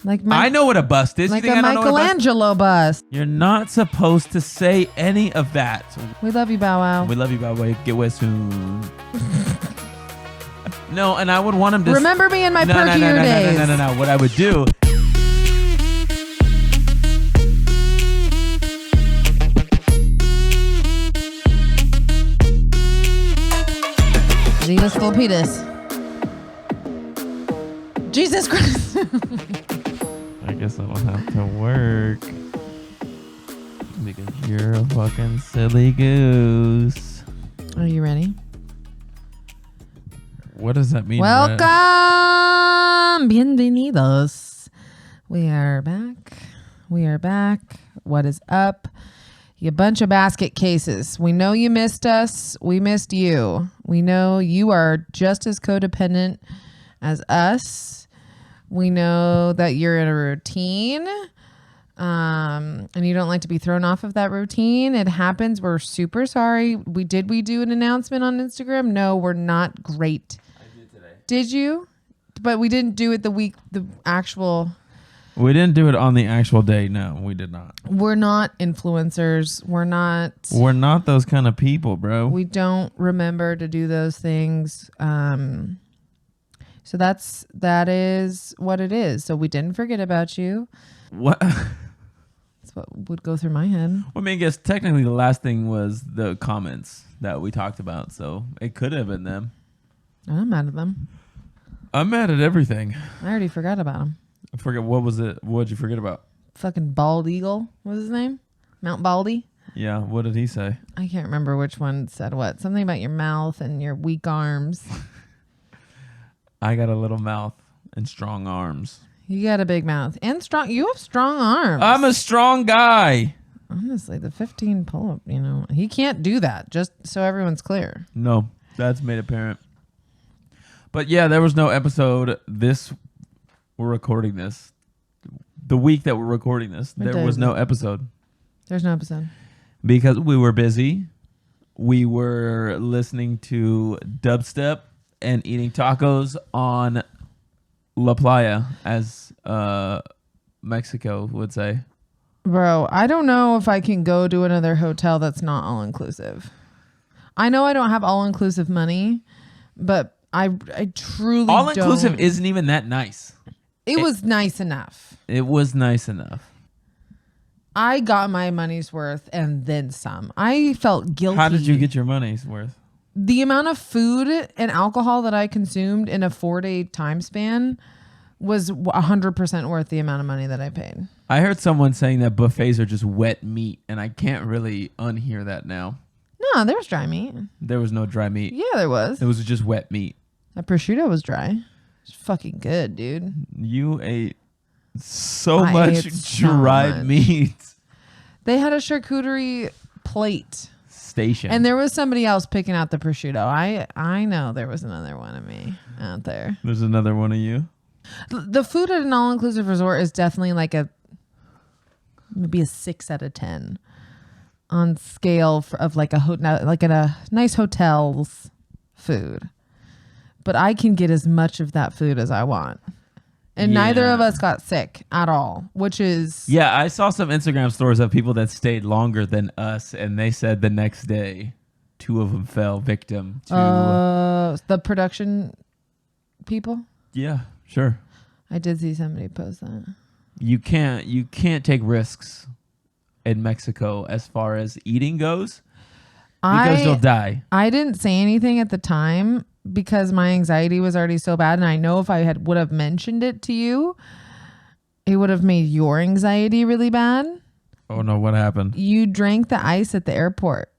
I know what a bust is. Like you think a I don't know what Michelangelo bust. You're not supposed to say any of that. We love you, Bow Wow. We love you, by the way. Get well soon. No, and I would want him to... Remember me in my perkier days. No. What I would do... Zetus Fulpetus. Jesus Christ. I guess I don't have to work. Because you're a fucking silly goose. Are you ready? What does that mean? Welcome. Bienvenidos. We are back. What is up? You bunch of basket cases. We know you missed us. We missed you. We know you are just as codependent as us. We know that you're in a routine. And you don't like to be thrown off of that routine. It happens. We're super sorry. We do an announcement on Instagram? No, we're not great. I did today. Did you? But we didn't do it We didn't do it on the actual day. No, we did not. We're not influencers. We're not those kind of people, bro. We don't remember to do those things. So that is what it is. So we didn't forget about you. What? That's what would go through my head. Well, I mean, I guess technically the last thing was the comments that we talked about. So it could have been them. I'm mad at them. I'm mad at everything. I already forgot about them. I forget, what was it? What did you forget about? Fucking Bald Eagle. What was his name? Mount Baldy? Yeah, what did he say? I can't remember which one said what. Something about your mouth and your weak arms. I got a little mouth and strong arms. You got a big mouth and strong. You have strong arms. I'm a strong guy. Honestly, the 15 pull-up, he can't do that, just so everyone's clear. No, that's made apparent. But yeah, there was no episode we're recording this. The week that we're recording this, there was no episode. There's no episode. Because we were busy. We were listening to dubstep and eating tacos on La Playa, as Mexico would say. Bro, I don't know if I can go to another hotel that's not all-inclusive. I know I don't have all-inclusive money, but I truly all-inclusive isn't even that nice. It was nice enough. It was nice enough. I got my money's worth and then some. I felt guilty. How did you get your money's worth? The amount of food and alcohol that I consumed in a 4-day time span was 100% worth the amount of money that I paid. I heard someone saying that buffets are just wet meat, and I can't really unhear that now. No, there was dry meat. There was no dry meat. Yeah, there was. It was just wet meat. That prosciutto was dry. It's fucking good, dude. You ate so much dried meat. They had a charcuterie plate station, and there was somebody else picking out the prosciutto. I know there was another one of me out there. There's another one of you. The food at an all-inclusive resort is definitely maybe a 6 out of 10 on scale of like like at a nice hotel's food. But I can get as much of that food as I want. And neither of us got sick at all, which is... Yeah, I saw some Instagram stories of people that stayed longer than us, and they said the next day, 2 of them fell victim to... the production people? Yeah, sure. I did see somebody post that. You can't take risks in Mexico as far as eating goes, because you'll die. I didn't say anything at the time, because my anxiety was already so bad, and I know if I would have mentioned it to you, it would have made your anxiety really bad. Oh no, what happened? You drank the ice at the airport.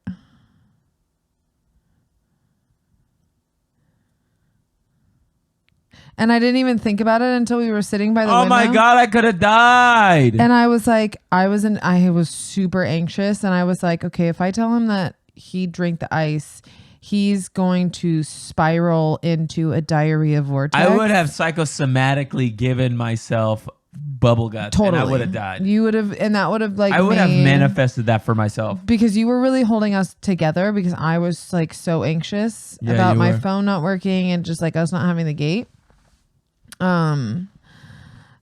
And I didn't even think about it until we were sitting by the window. Oh my God, I could have died. And I was like, I was super anxious, and I was like, okay, if I tell him that he drank the ice, he's going to spiral into a diarrhea vortex. I would have psychosomatically given myself bubble guts. Totally. And I would have died. You would have, and that would have I would have manifested that for myself. Because you were really holding us together, because I was like so anxious about my phone not working and just like us not having the gate.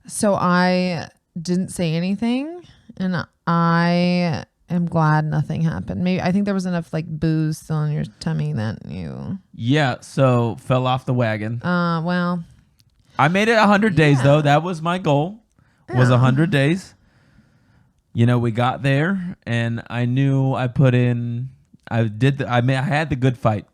So I didn't say anything, and I am glad nothing happened. Maybe I think there was enough like booze still in your tummy that you. Yeah, so fell off the wagon. Well, I made it 100 days, Yeah. though. That was my goal, was Yeah. 100 days. You know, we got there, and I knew I put in... I had the good fight.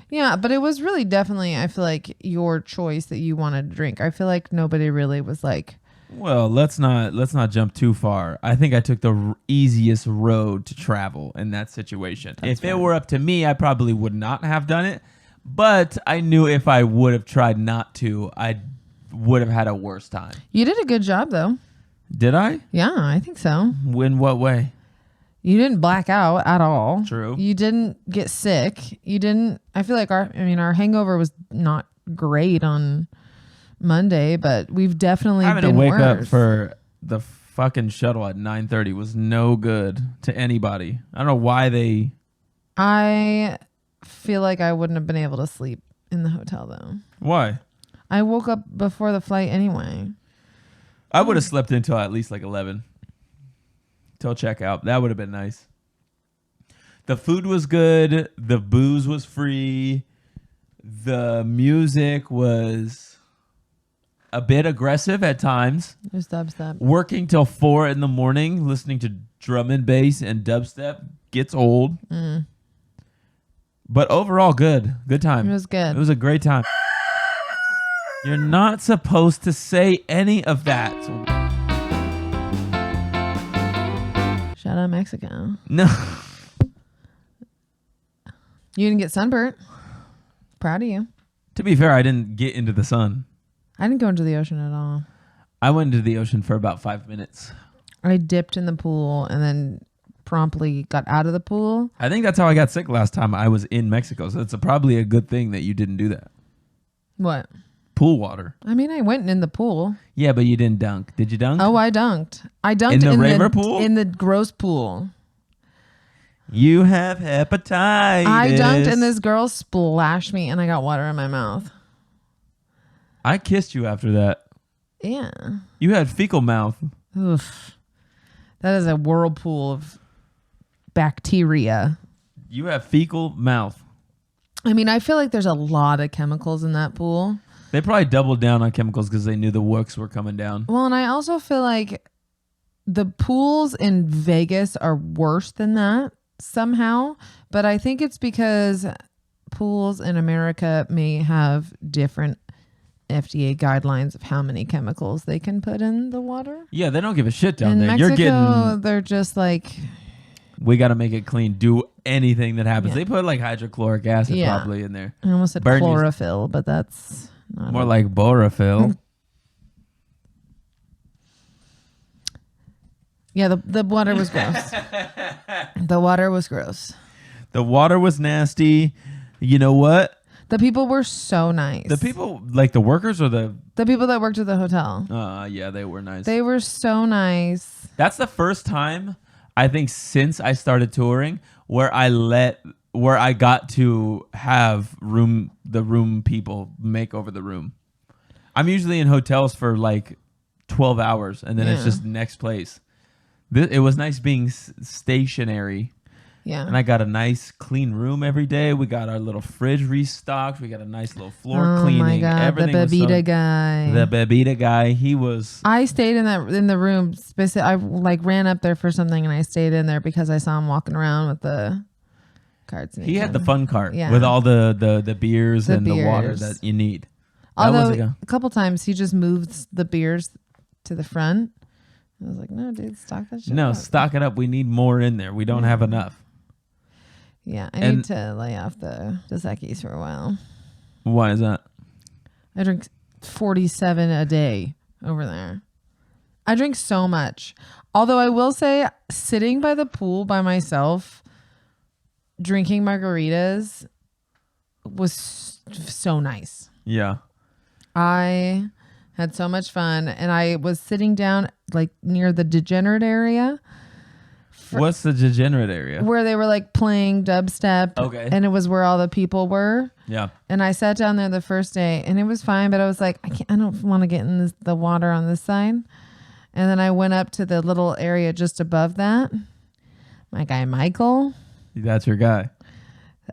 yeah, but it was really definitely, I feel like, your choice that you wanted to drink. I feel like nobody really was like, Well, let's not jump too far. I think I took the easiest road to travel in that situation. If it were up to me, I probably would not have done it. But I knew if I would have tried not to, I would have had a worse time. you did a good job though. Did I? Yeah, I think so. In what way? You didn't black out at all. True. You didn't get sick. You didn't. I feel like our hangover was not great on Monday, but we've definitely Having been to wake worse. up for the fucking shuttle at 9:30 was no good to anybody. I don't know why they... I feel like I wouldn't have been able to sleep in the hotel though. Why? I woke up before the flight anyway. I would have slept until at least like 11. Till checkout. That would have been nice. The food was good. The booze was free. The music was a bit aggressive at times. It was dubstep. Working till 4 in the morning, listening to drum and bass and dubstep gets old. But overall, good. Good time. It was good. It was a great time. You're not supposed to say any of that. Shout out Mexico. No. You didn't get sunburnt. Proud of you. To be fair, I didn't get into the sun. I didn't go into the ocean at all. I went into the ocean for about 5 minutes. I dipped in the pool and then promptly got out of the pool. I think that's how I got sick last time I was in Mexico. So it's probably a good thing that you didn't do that. What? Pool water. I mean, I went in the pool. Yeah, but you didn't dunk. Did you dunk? Oh, I dunked. I dunked In the raver pool? In the gross pool. You have hepatitis. I dunked and this girl splashed me and I got water in my mouth. I kissed you after that. Yeah. You had fecal mouth. Oof. That is a whirlpool of bacteria. You have fecal mouth. I mean, I feel like there's a lot of chemicals in that pool. They probably doubled down on chemicals because they knew the works were coming down. Well, and I also feel like the pools in Vegas are worse than that somehow. But I think it's because pools in America may have different FDA guidelines of how many chemicals they can put in the water. Yeah, they don't give a shit down In there. Mexico, You're getting... they're just like... We got to make it clean. Do anything that happens. Yeah. They put like hydrochloric acid Yeah. probably in there. I almost said Burn you. chlorophyll, but that's not More it. like Borophyll. Yeah, the water was gross. The water was gross. The water was nasty. You know what? The people were so nice. The people, like the workers or the... The people that worked at the hotel. Yeah, they were nice. They were so nice. That's the first time, I think, since I started touring where I got to have the room people make over the room. I'm usually in hotels for like 12 hours and then it's Yeah. just next place. It was nice being stationary. Yeah. And I got a nice clean room every day. We got our little fridge restocked. We got a nice little floor Oh cleaning. my God, Everything the was Bebida guy. The Bebida guy. He was... I stayed in the room. I like ran up there for something and I stayed in there because I saw him walking around with the carts. He had the fun cart Yeah. with all the beers The and the water beers. that you need. Although That was a couple times he just moved the beers to the front. I was like, no, dude, stock that shit No, up. stock it up. We need more in there. We don't have enough. Yeah, I And- need to lay off the Dos Equis for a while. Why is that? I drink 47 a day over there. I drink so much. Although I will say, sitting by the pool by myself, drinking margaritas was so nice. Yeah. I had so much fun. And I was sitting down like near the degenerate area What's the degenerate area? where they were like playing dubstep. Okay. And it was where all the people were. Yeah. And I sat down there the first day and it was fine, but I was like, I don't want to get in the water on this side. And then I went up to the little area just above that. My guy, Michael. That's your guy.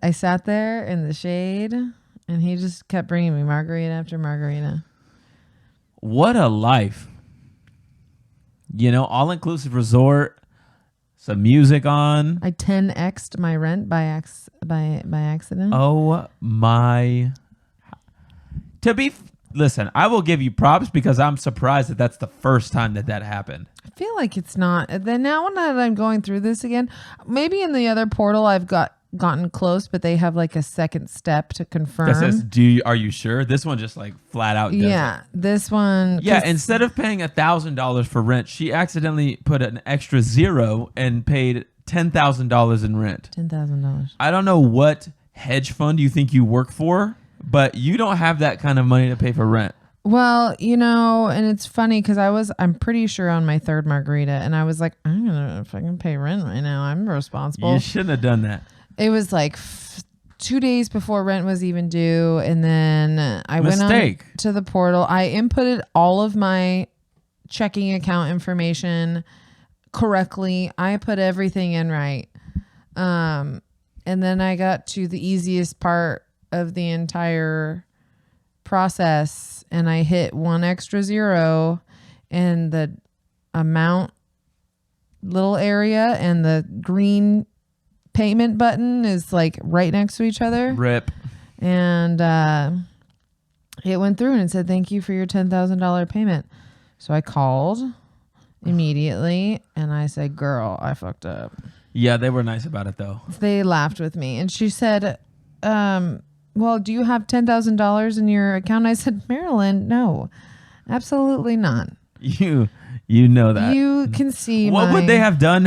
I sat there in the shade and he just kept bringing me margarita after margarita. What a life. All-inclusive resort, some music on. I 10x'd my rent by accident. Oh my. Listen, I will give you props because I'm surprised that that's the first time that happened. I feel like it's not. Then now that I'm going through this again, maybe in the other portal I've gotten close, but they have like a second step to confirm. That says, are you sure? This one just like flat out does Yeah, it. this one. Yeah, instead of paying $1,000 for rent, she accidentally put an extra 0 and paid $10,000 in rent. $10,000. I don't know what hedge fund you think you work for, but you don't have that kind of money to pay for rent. Well, and it's funny because I'm pretty sure on my third margarita, and I was like, I'm gonna fucking pay rent right now. I'm responsible. You shouldn't have done that. It was like 2 days before rent was even due, and then I went on to the portal. I inputted all of my checking account information correctly. I put everything in right, and then I got to the easiest part of the entire process, and I hit one extra 0, and the amount little area and the green payment button is like right next to each other. Rip. And it went through and it said, thank you for your $10,000 payment. So I called immediately and I said, girl, I fucked up. Yeah, they were nice about it though. They laughed with me and she said, well, do you have $10,000 in your account? I said, Marilyn, no, absolutely not. You know that. You can see what would they have done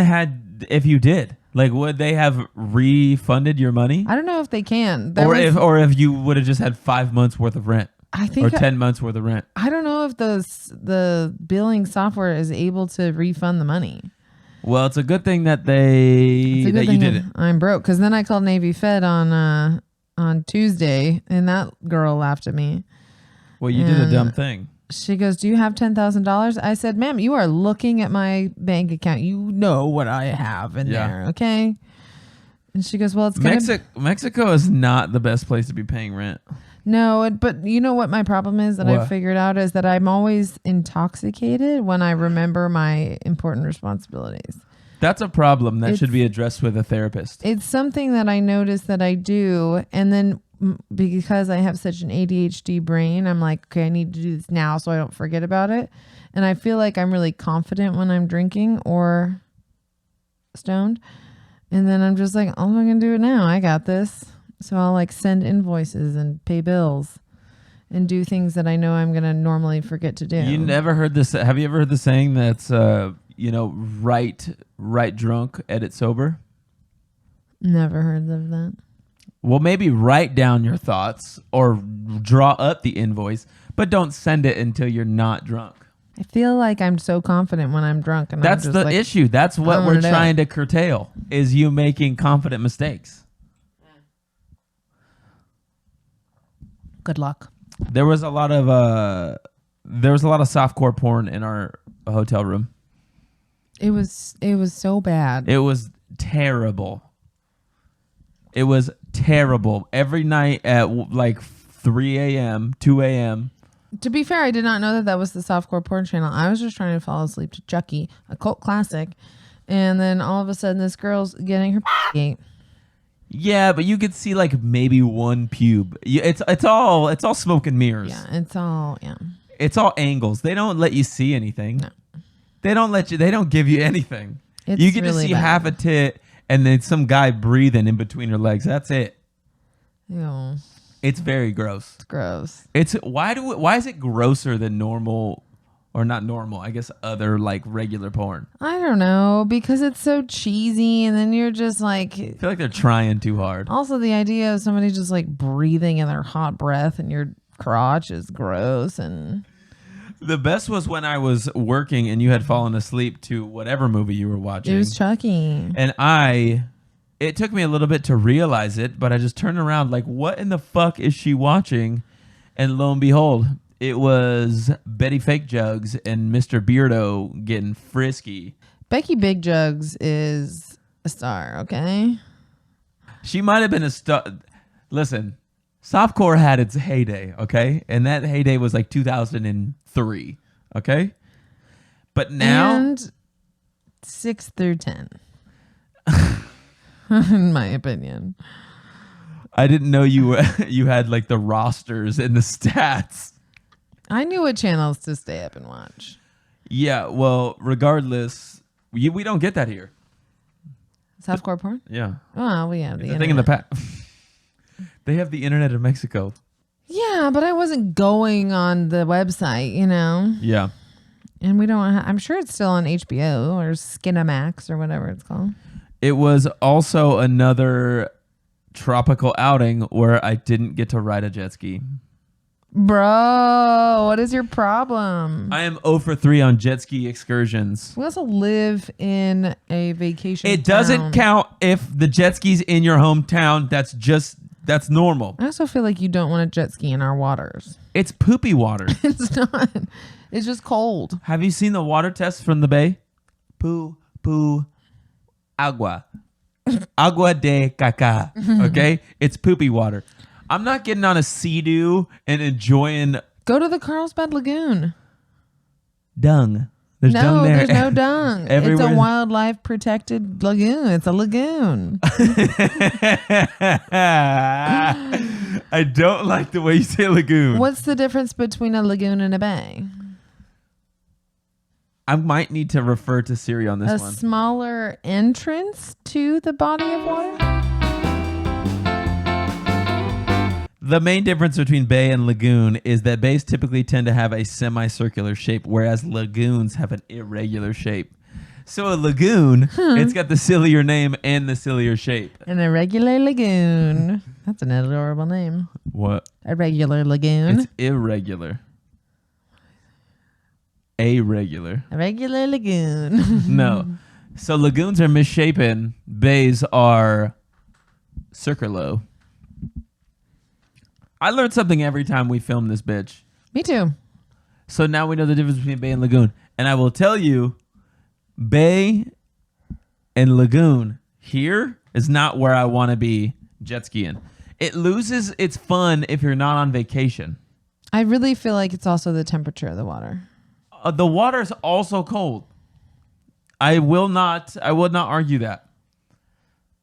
if you did? Like, would they have refunded your money? I don't know if they can. Or if you would have just had 5 months worth of rent. I think, or 10 months worth of rent. I don't know if the billing software is able to refund the money. Well, it's a good thing that you did it. I'm broke because then I called Navy Fed on Tuesday and that girl laughed at me. Well, you did a dumb thing. She goes, do you have $10,000? I said, ma'am, you are looking at my bank account. You know what I have in there, okay? And she goes, well, it's Mexico is not the best place to be paying rent. No, but you know what my problem is that I figured out is that I'm always intoxicated when I remember my important responsibilities. That's a problem that should be addressed with a therapist. It's something that I notice that I do, and then because I have such an ADHD brain, I'm like, okay, I need to do this now so I don't forget about it. And I feel like I'm really confident when I'm drinking or stoned. And then I'm just like, oh, I'm going to do it now. I got this. So I'll like send invoices and pay bills and do things that I know I'm going to normally forget to do. You never heard this. Have you ever heard the saying that's, write drunk, edit sober? Never heard of that. Well, maybe write down your thoughts or draw up the invoice, but don't send it until you're not drunk. I feel like I'm so confident when I'm drunk. And that's I'm just the issue. That's what we're trying to curtail, is you making confident mistakes. Good luck. There was a lot of softcore porn in our hotel room. It was so bad. It was terrible. It was terrible. Every night at like 3 a.m., 2 a.m. To be fair, I did not know that was the softcore porn channel. I was just trying to fall asleep to Chucky, a cult classic. And then all of a sudden this girl's getting her ate. Yeah, but you could see like maybe one pube. It's all smoke and mirrors. Yeah, it's all angles. They don't let you see anything. No. They don't give you anything. It's you get really to see bad. half a tit and then some guy breathing in between her legs. That's it. Ew. It's very gross. It's gross. Why is it grosser than normal, or not normal, I guess other like regular porn? I don't know, because it's so cheesy and then you're just like, I feel like they're trying too hard. Also the idea of somebody just like breathing in their hot breath and your crotch is gross. And The best was when I was working and you had fallen asleep to whatever movie you were watching. It was Chucky. And it took me a little bit to realize it, but I just turned around like, what in the fuck is she watching? And lo and behold, it was Betty Fake Jugs and Mr. Beardo getting frisky. Becky Big Jugs is a star, okay? She might have been a star. Listen, softcore had its heyday, okay? And that heyday was like 2003, okay? But now... And 6 through 10. In my opinion. I didn't know you had like the rosters and the stats. I knew what channels to stay up and watch. Yeah, well, regardless, we don't get that here. Softcore porn? Yeah. Oh, we have the thing in the past. They have the internet in Mexico. Yeah, but I wasn't going on the website, you know? Yeah. And we don't, I'm sure it's still on HBO or Skinamax or whatever it's called. It was also another tropical outing where I didn't get to ride a jet ski. Bro, what is your problem? I am 0 for 3 on jet ski excursions. We also live in a vacation It doesn't count if the jet ski's in your hometown. That's normal. I also feel like you don't want to jet ski in our waters. It's poopy water. It's not. It's just cold. Have you seen the water tests from the bay? Poo, agua. Agua de caca. Okay? It's poopy water. I'm not getting on a Sea-Doo and enjoying... Go to the Carlsbad Lagoon. Dung. There's dung there. There's no dung. It's a wildlife protected lagoon. It's a lagoon. I don't like the way you say lagoon. What's the difference between a lagoon and a bay? I might need to refer to Siri on this one. A smaller entrance to the body of water? The main difference between bay and lagoon is that bays typically tend to have a semicircular shape, whereas lagoons have an irregular shape. So a lagoon, it's got the sillier name and the sillier shape. An irregular lagoon. That's an adorable name. What? A regular lagoon. It's irregular. A regular. A regular lagoon. No. So lagoons are misshapen. Bays are circular. I learned something every time we film this bitch. Me too. So now we know the difference between bay and lagoon. And I will tell you, bay and lagoon here is not where I want to be jet skiing. It loses its fun if you're not on vacation. I really feel like it's also the temperature of the water. The water is also cold. I will not argue that.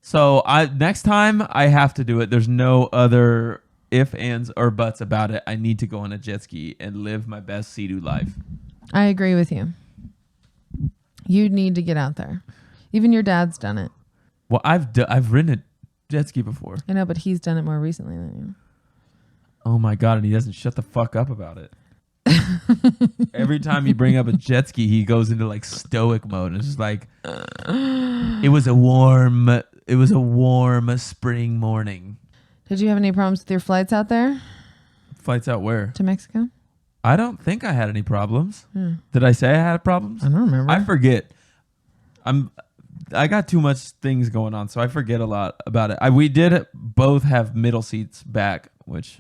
So next time I have to do it. There's no other if, ands, or buts about it. I need to go on a jet ski and live my best Sea-Doo life. I agree with you. You need to get out there. Even your dad's done it. Well, I've ridden a jet ski before. I know, but he's done it more recently than you. Oh my God, and he doesn't shut the fuck up about it. Every time you bring up a jet ski, he goes into like stoic mode. It's just like, it was a warm spring morning. Did you have any problems with your flights out there? Flights out where? To Mexico? I don't think I had any problems. Did I say I had problems? I don't remember. I forget. I got too much things going on, so I forget a lot about it. We did both have middle seats back, which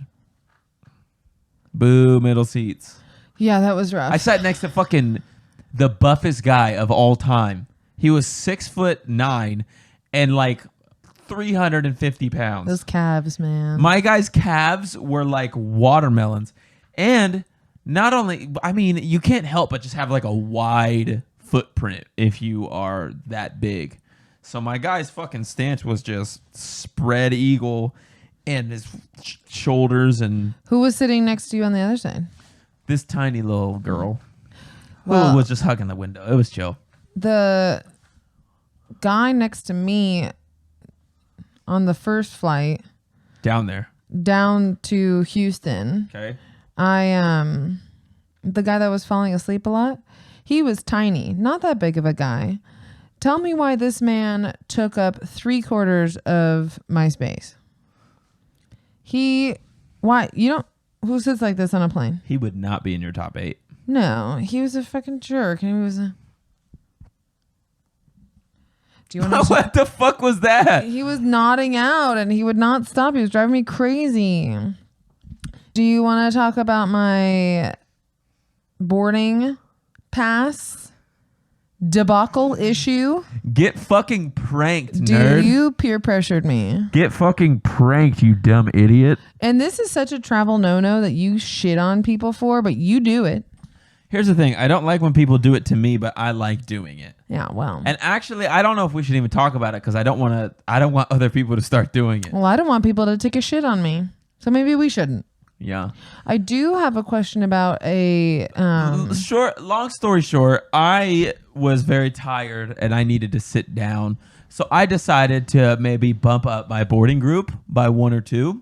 boo, middle seats. Yeah, that was rough. I sat next to fucking the buffest guy of all time. He was 6'9" and like 350 pounds. Those calves, man. My guy's calves were like watermelons. And not only, I mean, you can't help but just have like a wide footprint if you are that big. So my guy's fucking stance was just spread eagle and his shoulders. And who was sitting next to you on the other side? This tiny little girl who Well, was just hugging the window. It was chill. The guy next to me on the first flight Down there. down to Houston, Okay. the guy that was falling asleep a lot, he was tiny, not that big of a guy. Tell me why this man took up 3/4 of my space. Why you don't? Who sits like this on a plane? He would not be in your top 8. No, he was a fucking jerk, and he was a. Do you want to? What the fuck was that? He was nodding out, and he would not stop. He was driving me crazy. Do you want to talk about my boarding pass debacle issue? Get fucking pranked, nerd. You peer pressured me. Get fucking pranked, you dumb idiot. And this is such a travel no-no that you shit on people for, but you do it. Here's the thing. I don't like when people do it to me, but I like doing it. Yeah, well. And actually, I don't know if we should even talk about it because I don't want other people to start doing it. Well, I don't want people to take a shit on me. So maybe we shouldn't. Yeah. I do have a question about a long story short, I was very tired and I needed to sit down. So I decided to maybe bump up my boarding group by 1 or 2.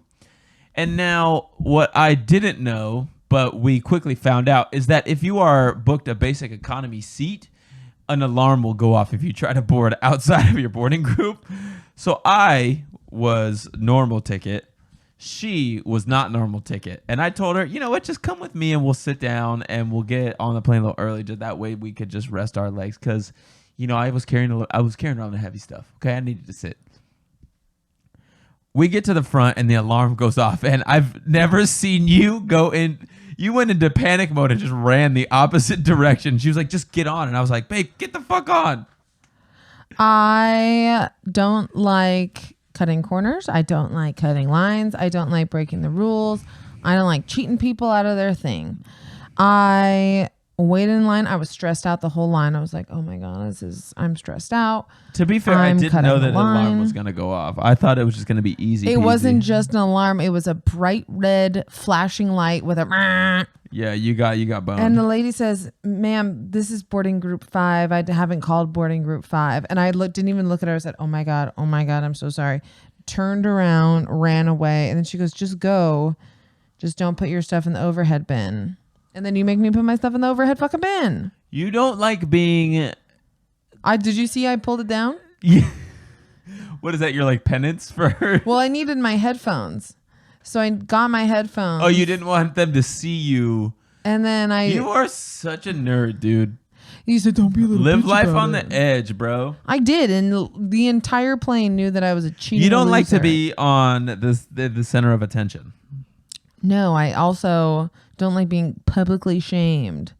And now what I didn't know, but we quickly found out, is that if you are booked a basic economy seat, an alarm will go off if you try to board outside of your boarding group. So I was normal ticket. She was not normal ticket. And I told her, you know what, just come with me and we'll sit down and we'll get on the plane a little early. Just that way we could just rest our legs. Because, you know, I was carrying around the heavy stuff. Okay, I needed to sit. We get to the front and the alarm goes off. And I've never seen you go in. You went into panic mode and just ran the opposite direction. She was like, just get on. And I was like, babe, get the fuck on. I don't like cutting corners. I don't like cutting lines. I don't like breaking the rules. I don't like cheating people out of their thing. I waited in line. I was stressed out the whole line. I was like, oh my God, I'm stressed out. To be fair, I didn't know that the alarm was going to go off. I thought it was just going to be easy. It wasn't just an alarm. It was a bright red flashing light with a... Yeah, you got boned. And the lady says, ma'am, this is boarding group 5. I haven't called boarding group 5. And I didn't even look at her. I said, oh my God, I'm so sorry. Turned around, ran away. And then she goes, just go. Just don't put your stuff in the overhead bin. And then you make me put my stuff in the overhead fucking bin. You don't like being... Did you see I pulled it down? Yeah. What is that? Your like penance for her? Well, I needed my headphones. So I got my headphones. Oh, you didn't want them to see you. And then You are such a nerd, dude. You said, don't be a little Live bitch life about on it. the edge, bro. I did. And the entire plane knew that I was a cheating You don't loser. like to be on the center of attention. No, I also don't like being publicly shamed.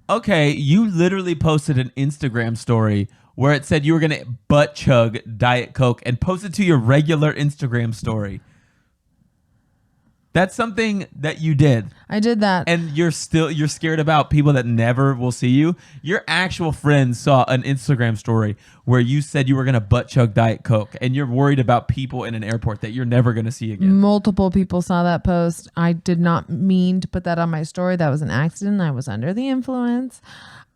Okay, you literally posted an Instagram story where it said you were going to butt chug Diet Coke and post it to your regular Instagram story. That's something that you did. I did that. And you're scared about people that never will see you. Your actual friends saw an Instagram story where you said you were going to butt chug Diet Coke and you're worried about people in an airport that you're never going to see again. Multiple people saw that post. I did not mean to put that on my story. That was an accident. I was under the influence.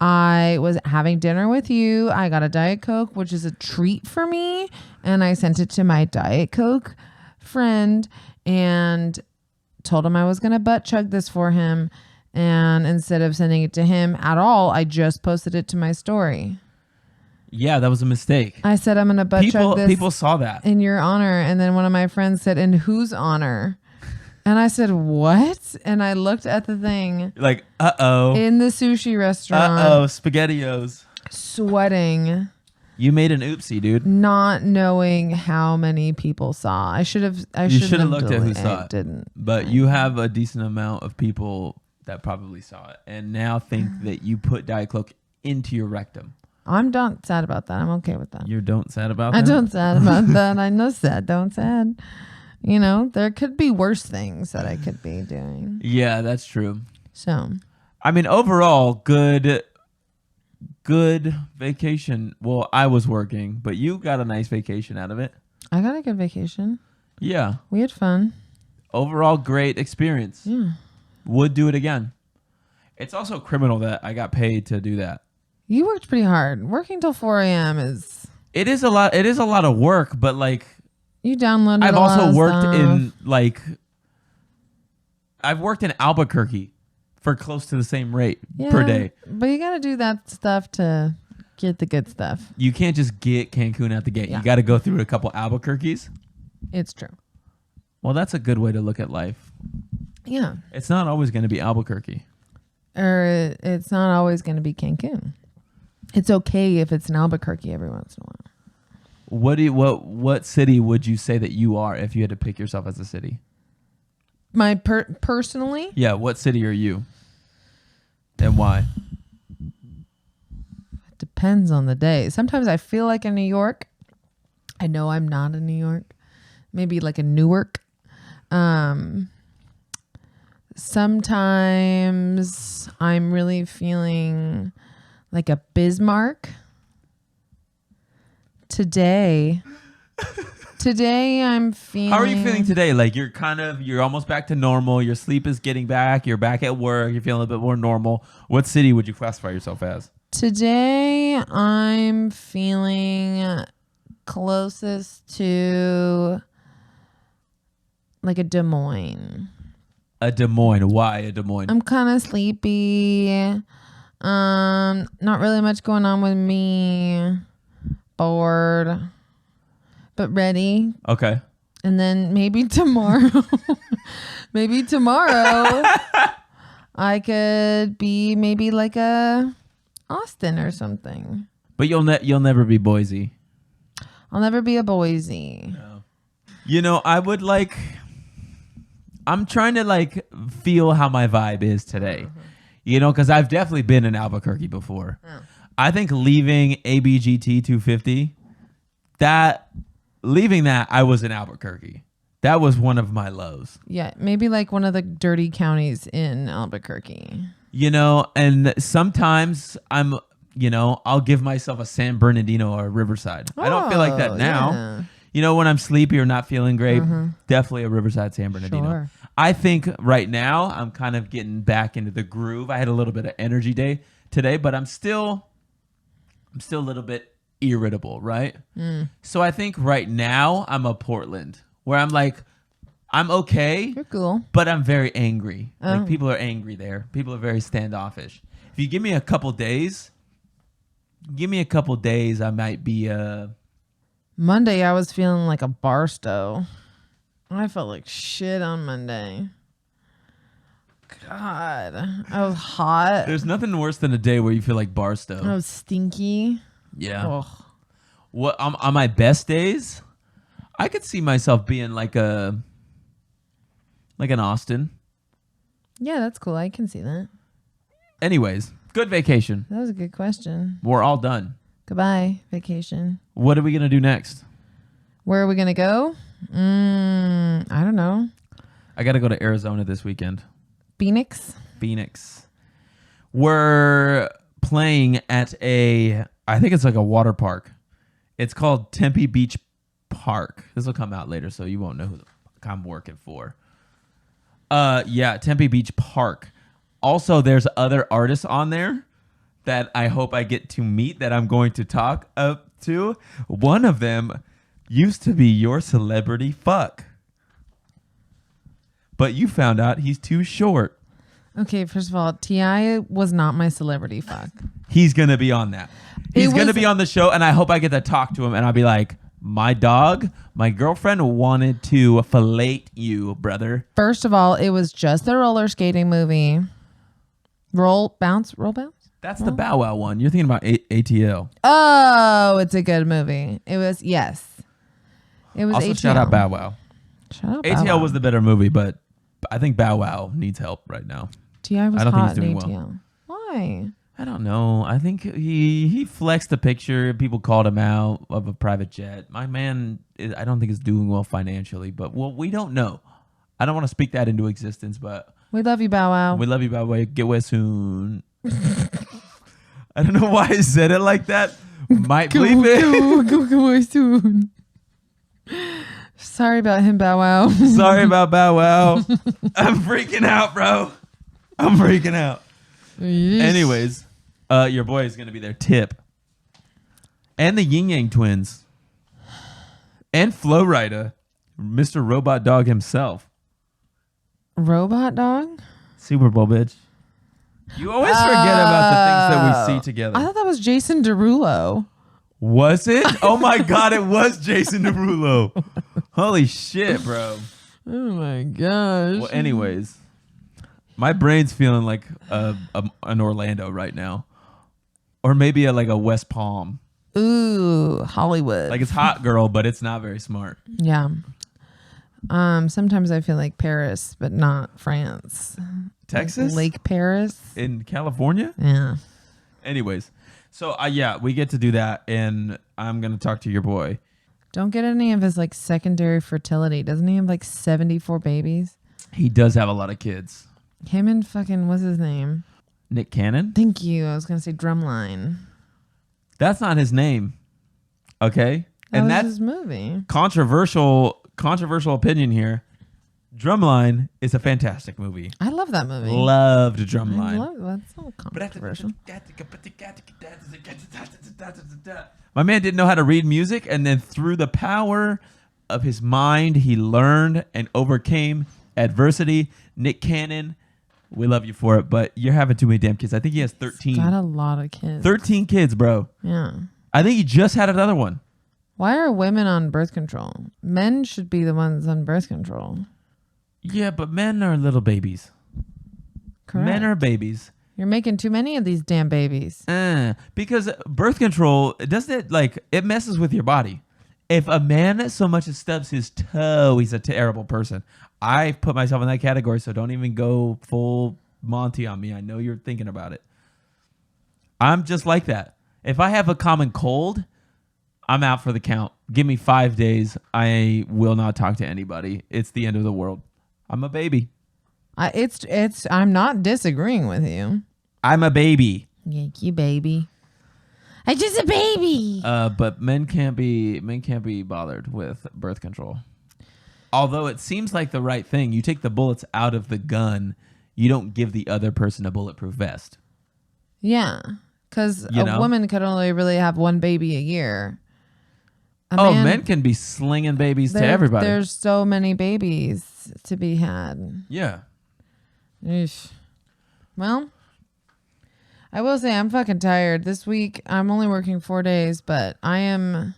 I was having dinner with you. I got a Diet Coke, which is a treat for me. And I sent it to my Diet Coke friend and told him I was going to butt chug this for him. And instead of sending it to him at all, I just posted it to my story. Yeah, that was a mistake. I said, I'm going to butt chug this. People saw that. In your honor. And then one of my friends said, in whose honor? And I said, what? And I looked at the thing. You're like, uh-oh. In the sushi restaurant. Uh-oh, SpaghettiOs. Sweating. You made an oopsie, dude. Not knowing how many people saw. I should have looked at who saw it. Didn't. But you have a decent amount of people that probably saw it and now think that you put Diet Coke into your rectum. I'm not sad about that. I'm okay with that. You don't sad about that? I don't sad about that. I know sad, don't sad. You know, there could be worse things that I could be doing. Yeah, that's true. So, I mean, overall, good vacation. Well, I was working, but you got a nice vacation out of it. I got a good vacation. Yeah. We had fun. Overall, great experience. Yeah. Would do it again. It's also criminal that I got paid to do that. You worked pretty hard. Working till 4 a.m. is... It is a lot of work, but like... You downloaded I've a lot also of worked stuff. in like... I've worked in Albuquerque for close to the same rate per day. But you got to do that stuff to get the good stuff. You can't just get Cancun out the gate. Yeah. You got to go through a couple Albuquerques. It's true. Well, that's a good way to look at life. Yeah. It's not always going to be Albuquerque. or it's not always going to be Cancun. It's okay if it's in Albuquerque every once in a while. What city would you say that you are if you had to pick yourself as a city? My personally? Yeah, what city are you? And why? It depends on the day. Sometimes I feel like in New York. I know I'm not in New York. Maybe like a Newark. Sometimes I'm really feeling like a Bismarck. Today I'm feeling. How are you feeling today? Like you're almost back to normal. Your sleep is getting back. You're back at work. You're feeling a bit more normal. What city would you classify yourself as? Today I'm feeling closest to like a Des Moines. A Des Moines. Why a Des Moines? I'm kind of sleepy. Not really much going on with me. Bored, but ready. Okay. And then maybe tomorrow, I could be maybe like a Austin or something. But you'll never be Boise. I'll never be a Boise. No. You know, I'm trying to like feel how my vibe is today. You know, because I've definitely been in Albuquerque before. Oh. I think leaving ABGT 250, leaving that, I was in Albuquerque. That was one of my lows. Yeah, maybe like one of the dirty counties in Albuquerque. You know, and sometimes I'll give myself a San Bernardino or a Riverside. I don't feel like that now. Yeah. You know, when I'm sleepy or not feeling great, definitely a Riverside San Bernardino. Sure. I think right now I'm kind of getting back into the groove. I had a little bit of energy day today, but I'm still a little bit irritable, right? So I think right now I'm a Portland where I'm like, I'm okay. You're cool. But I'm very angry. Like people are angry there. People are very standoffish. If you give me a couple days, I might be Monday, I was feeling like a Barstow. I felt like shit on Monday. God, I was hot. There's nothing worse than a day where you feel like Barstow. I was stinky. Yeah. Ugh. What on my best days, I could see myself being like an Austin. Yeah, that's cool. I can see that. Anyways, good vacation. That was a good question. We're all done. Goodbye, vacation. What are we gonna do next? Where are we going to go? I don't know. I got to go to Arizona this weekend. Phoenix? We're playing at I think it's like a water park. It's called Tempe Beach Park. This will come out later, so you won't know who the fuck I'm working for. Yeah, Tempe Beach Park. Also, there's other artists on there that I hope I get to meet that I'm going to talk up to. One of them used to be your celebrity fuck. But you found out he's too short. Okay, first of all, T.I. was not my celebrity fuck. He's going to be on that. He's going to be on the show, and I hope I get to talk to him, and I'll be like, my girlfriend wanted to fillet you, brother. First of all, it was just the roller skating movie. Roll, bounce? That's the Bow Wow one. You're thinking about ATL. Oh, it's a good movie. It was, yes. It was Also, ATL. shout out Bow Wow. Shout out ATL Bow Wow. was the better movie, but I think Bow Wow needs help right now. T.I. was I don't think hot he's in doing ATL. Why? I don't know. I think he flexed the picture. People called him out of a private jet. My man, I don't think is doing well financially, but we don't know. I don't want to speak that into existence, but We love you, Bow Wow. we love you, Bow Wow. Get well soon. I don't know why I said it like that. Might bleep it. Go away soon. Sorry about him, Bow Wow. Sorry about Bow Wow. I'm freaking out, bro. I'm freaking out. Anyways, your boy is going to be there. Tip. And the Yin Yang Twins. And Flo Rida. Mr. Robot Dog himself. Robot Dog? Super Bowl, bitch. You always forget about the things that we see together. I thought that was Jason Derulo. Was it? Oh my God, it was Jason Derulo. Holy shit, bro. Oh my gosh. Well, anyways, My brain's feeling like an Orlando right now, or maybe like a West Palm. Ooh, Hollywood. Like it's hot girl, but it's not very smart. Yeah. Sometimes I feel like Paris, but not France. Texas? Like Lake Paris. In California? Yeah. Anyways, so yeah, we get to do that, and I'm gonna talk to your boy. Don't get any of his like secondary fertility. Doesn't he have like 74 babies? He does have a lot of kids. Him and fucking what's his name? Nick Cannon? Thank you. I was gonna say Drumline. That's not his name. Okay? That And was that's his movie. controversial opinion here. Drumline is a fantastic movie. I love that movie. Loved Drumline. That's not controversial. My man didn't know how to read music, and then through the power of his mind, he learned and overcame adversity. Nick Cannon, we love you for it, but you're having too many damn kids. I think he has 13. Got a lot of kids. 13 kids, bro. Yeah. I think he just had another one. Why are women on birth control? Men should be the ones on birth control. Yeah, but men are little babies. Correct. Men are babies. You're making too many of these damn babies. Because birth control, it messes with your body. If a man so much as stubs his toe, he's a terrible person. I put myself in that category, so don't even go full Monty on me. I know you're thinking about it. I'm just like that. If I have a common cold, I'm out for the count. Give me 5 days. I will not talk to anybody. It's the end of the world. I'm a baby. I'm not disagreeing with you. I'm a baby. Yank you, baby. I'm just a baby. But men can't be bothered with birth control. Although it seems like the right thing. You take the bullets out of the gun. You don't give the other person a bulletproof vest. Yeah, because a woman could only really have one baby a year. Men can be slinging babies to everybody. There's so many babies to be had. Yeah. Eesh. Well, I will say I'm fucking tired. This week, I'm only working 4 days, but I am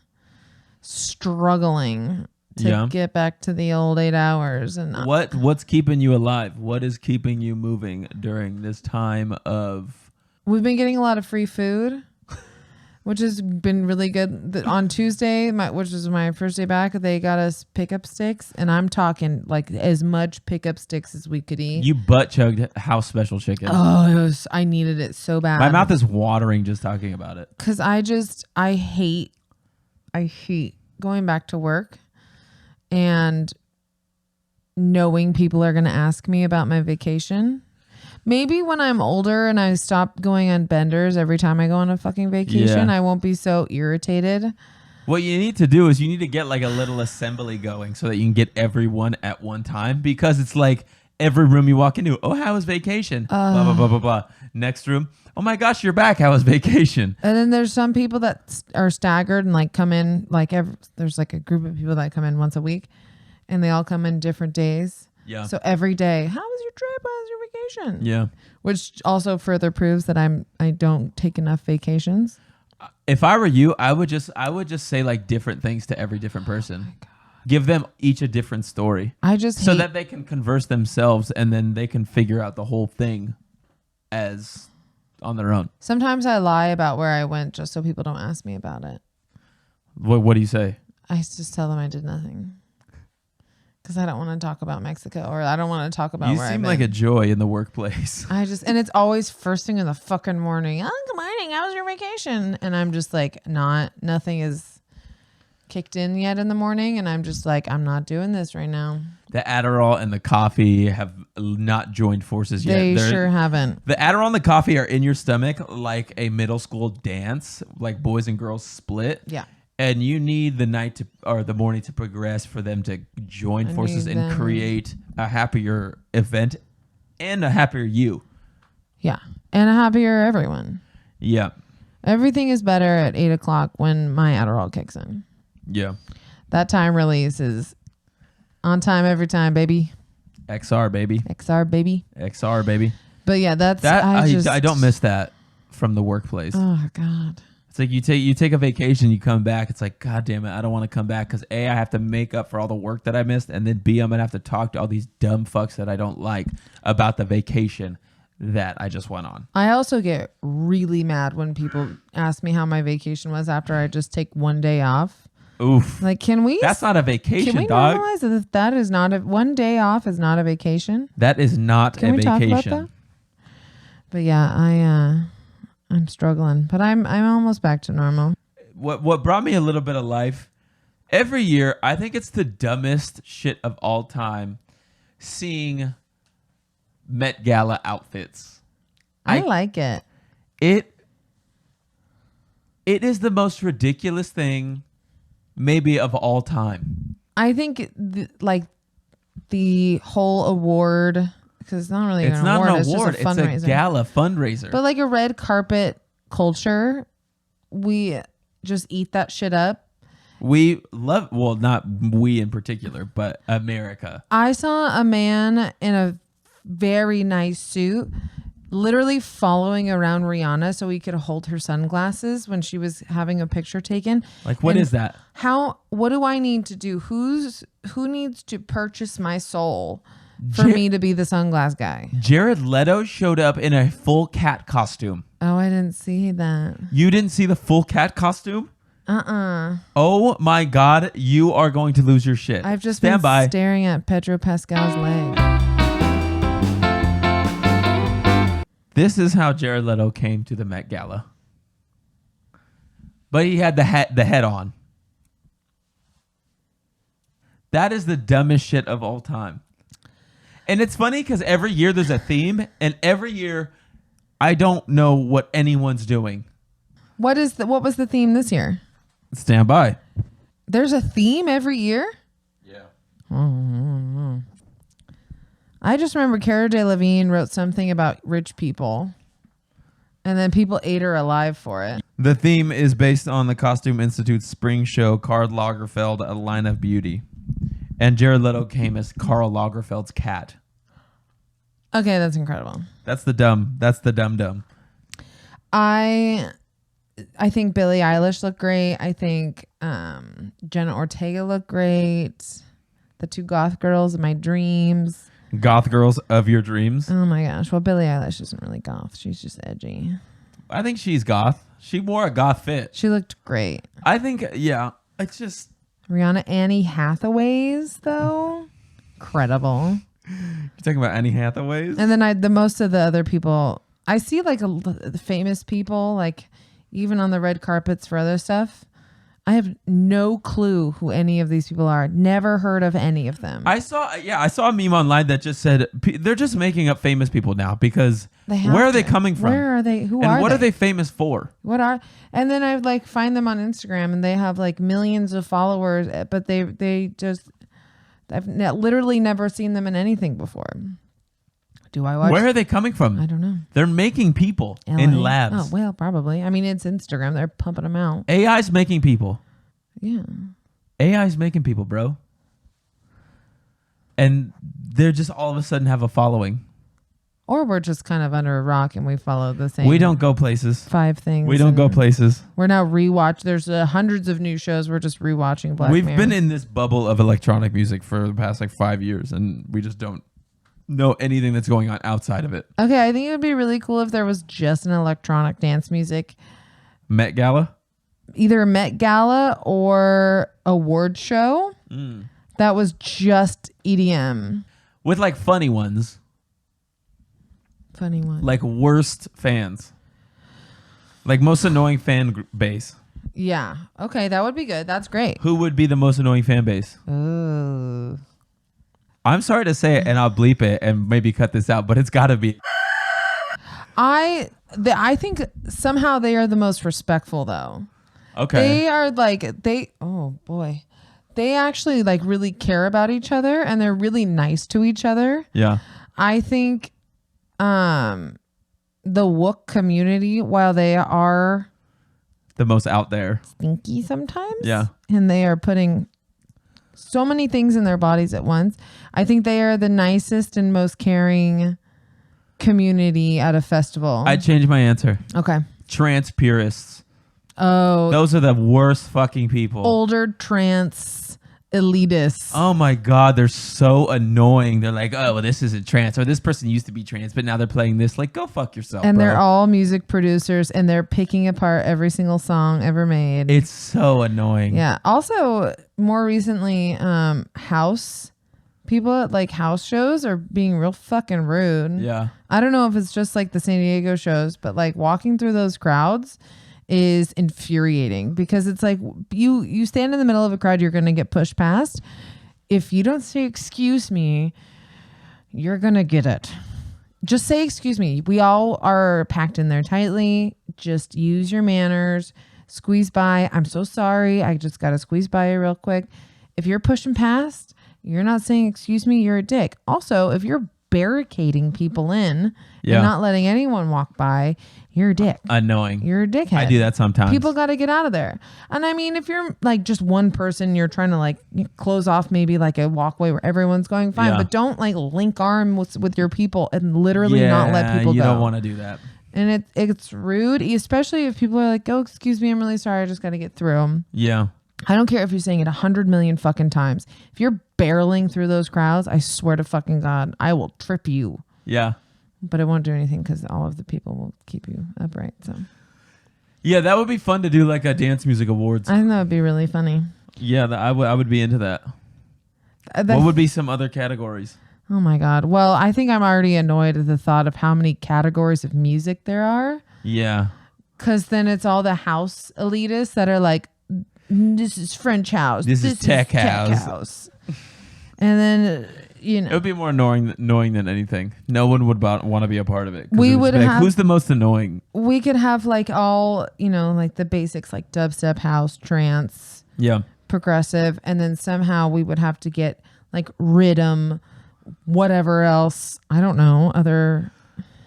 struggling to get back to the old 8 hours. And what's keeping you alive? What is keeping you moving during this time of... We've been getting a lot of free food, which has been really good. On Tuesday, which is my first day back, they got us pickup sticks, and I'm talking like as much pickup sticks as we could eat. You butt chugged house special chicken. Oh, I needed it so bad. My mouth is watering just talking about it. Because I hate going back to work and knowing people are going to ask me about my vacation. Maybe when I'm older and I stop going on benders every time I go on a fucking vacation, I won't be so irritated. What you need to do is you need to get like a little assembly going so that you can get everyone at one time, because it's like every room you walk into, oh, how was vacation? Blah, blah, blah, blah, blah. Next room, oh my gosh, you're back. How was vacation? And then there's some people that are staggered and like come in, there's like a group of people that come in once a week and they all come in different days. Yeah. So every day, how was your trip? How was your vacation? Yeah. Which also further proves that I don't take enough vacations. If I were you, I would just say like different things to every different person. Oh my God. Give them each a different story. So that they can converse themselves and then they can figure out the whole thing as on their own. Sometimes I lie about where I went just so people don't ask me about it. What do you say? I just tell them I did nothing. Because I don't want to talk about Mexico, or I don't want to talk about where I've been. You seem like a joy in the workplace. And it's always first thing in the fucking morning. Oh, good morning. How was your vacation? And I'm just like, nothing is kicked in yet in the morning. And I'm just like, I'm not doing this right now. The Adderall and the coffee have not joined forces yet. They sure haven't. The Adderall and the coffee are in your stomach like a middle school dance, like boys and girls split. Yeah. And you need the night or the morning to progress for them to join forces and create a happier event and a happier you. Yeah. And a happier everyone. Yeah. Everything is better at 8 o'clock when my Adderall kicks in. Yeah. That time release is on time every time, baby. XR, baby. XR, baby. XR, baby. But yeah, I don't miss that from the workplace. Oh, God. It's like you take a vacation, you come back. It's like, God damn it, I don't want to come back because A, I have to make up for all the work that I missed, and then B, I'm gonna have to talk to all these dumb fucks that I don't like about the vacation that I just went on. I also get really mad when people ask me how my vacation was after I just take one day off. Oof. Like, can we? That's not a vacation, can we dog. normalize that is not a one day off is not a vacation? That is not Can a we vacation. talk about that? But yeah, I'm struggling, but I'm almost back to normal. What brought me a little bit of life? Every year, I think it's the dumbest shit of all time, seeing Met Gala outfits. I like it. It is the most ridiculous thing, maybe of all time. I think the whole award, because it's not really It's an not award, an it's award. just a fundraiser. It's a gala fundraiser. But like a red carpet culture, we just eat that shit up. We love, well, not we in particular, but America. I saw a man in a very nice suit literally following around Rihanna so he could hold her sunglasses when she was having a picture taken. Like, what is that? What do I need to do? Who needs to purchase my soul for me to be the sunglass guy? Jared Leto showed up in a full cat costume. Oh, I didn't see that. You didn't see the full cat costume? Oh my God, you are going to lose your shit. I've just Stand been by. staring at Pedro Pascal's leg. This is how Jared Leto came to the Met Gala. But he had the head on. That is the dumbest shit of all time. And it's funny because every year there's a theme, and every year I don't know what anyone's doing. What was the theme this year? Stand by. There's a theme every year? Yeah. I just remember Cara Delevingne wrote something about rich people, and then people ate her alive for it. The theme is based on the Costume Institute's spring show, Karl Lagerfeld, A Line of Beauty. And Jared Leto came as Karl Lagerfeld's cat. Okay, that's incredible. That's the dumb. I think Billie Eilish looked great. I think Jenna Ortega looked great. The two goth girls of my dreams. Goth girls of your dreams. Oh my gosh. Well, Billie Eilish isn't really goth. She's just edgy. I think she's goth. She wore a goth fit. She looked great. I think, yeah, it's just... Rihanna, Annie Hathaway's though, incredible. You're talking about Annie Hathaway's? And then the most of the other people, I see like the famous people, like even on the red carpets for other stuff. I have no clue who any of these people are. Never heard of any of them. I saw a meme online that just said they're just making up famous people now because where are they coming from? Where are they? Who are they? And what are they famous for? And then I like find them on Instagram and they have like millions of followers, but I've literally never seen them in anything before. Do I watch? Where are they coming from? I don't know. They're making people in labs. Oh, well, probably. I mean, it's Instagram. They're pumping them out. AI's making people. Yeah. AI's making people, bro. And they're just all of a sudden have a following. Or we're just kind of under a rock and we follow the same. We don't go places. 5 things. We don't go places. We're now rewatch. There's hundreds of new shows. We're just rewatching Black We've Mirror. been in this bubble of electronic music for the past like 5 years, and we just don't know anything that's going on outside of it. Okay, I think it would be really cool if there was just an electronic dance music. Met Gala? Either a Met Gala or award show that was just EDM. With like funny ones. Funny one. Like worst fans. Like most annoying fan base. Yeah. Okay, that would be good. That's great. Who would be the most annoying fan base? Oh. I'm sorry to say it, and I'll bleep it and maybe cut this out, but it's got to be. I think somehow they are the most respectful though. Okay. They are like oh boy. They actually like really care about each other and they're really nice to each other. Yeah. I think the Wook community, while they are the most out there, stinky sometimes. Yeah. And they are putting so many things in their bodies at once. I think they are the nicest and most caring community at a festival. I changed my answer. Okay. Trans purists. Oh, Those are the worst fucking people. older trance elitists. Oh my God, they're so annoying. They're like, oh, well, this isn't trance, or this person used to be trance, but now they're playing this. Like, go fuck yourself. And bro. they're all music producers, and they're picking apart every single song ever made. It's so annoying. Yeah. Also, more recently, house people at like house shows are being real fucking rude. Yeah. I don't know if it's just like the San Diego shows, but like walking through those crowds is infuriating because it's like you stand in the middle of a crowd, you're going to get pushed past. If you don't say excuse me, you're going to get it. Just say excuse me. We all are packed in there tightly. Just use your manners. Squeeze by. I'm so sorry. I just got to squeeze by you real quick. If you're pushing past, you're not saying excuse me, you're a dick. Also, if you're barricading people in and not letting anyone walk by, you're a dick. Annoying. You're a dickhead. I do that sometimes. People got to get out of there. And I mean, if you're like just one person, you're trying to like close off maybe like a walkway where everyone's going fine, but don't like link arm with your people and literally not let people go. You don't want to do that. And it's rude, especially if people are like, oh, excuse me, I'm really sorry, I just got to get through. Yeah. I don't care if you're saying it 100 million fucking times. If you're barreling through those crowds, I swear to fucking God, I will trip you. Yeah. But it won't do anything because all of the people will keep you upright. So yeah, that would be fun to do, like a dance music awards. I think that would be really funny. Yeah, I would be into that. What would be some other categories? Oh my God. Well, I think I'm already annoyed at the thought of how many categories of music there are. Yeah. Because then it's all the house elitists that are like, this is French house. This is tech house. And then, you know. It would be more annoying than anything. No one would want to be a part of it. We would like, have, who's the most annoying? We could have like all, you know, like the basics like dubstep, house, trance, progressive. And then somehow we would have to get like rhythm, whatever else. I don't know. Other